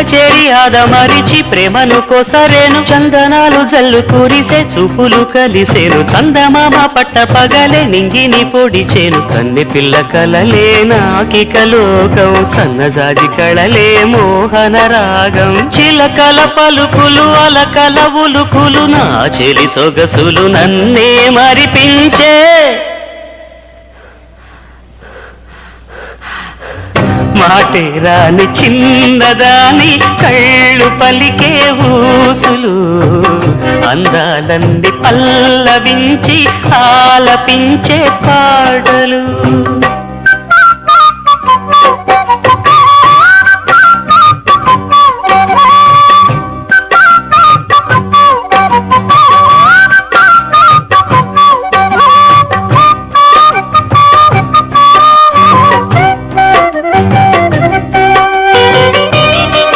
చేరి ఆదమరిచి ప్రేమను కోసరేను చందనాలు జల్లు కురిసే చూపులు కలిసేను చందమామ పట్ట పగలే నింగిని పొడిచేను కన్నె పిల్ల కలలే నాకిక లోకం సన్నజాజి కళలే మోహన రాగం చిలకల పలుకులు అలకల ఉలుకులు నా చెలి సొగసులు నన్నే మరిపించే మాటే రాని చిన్నదాని కళ్ళు పలికే ఊసులు అందాలన్నీ పల్లవించి ఆలపించే పాటలు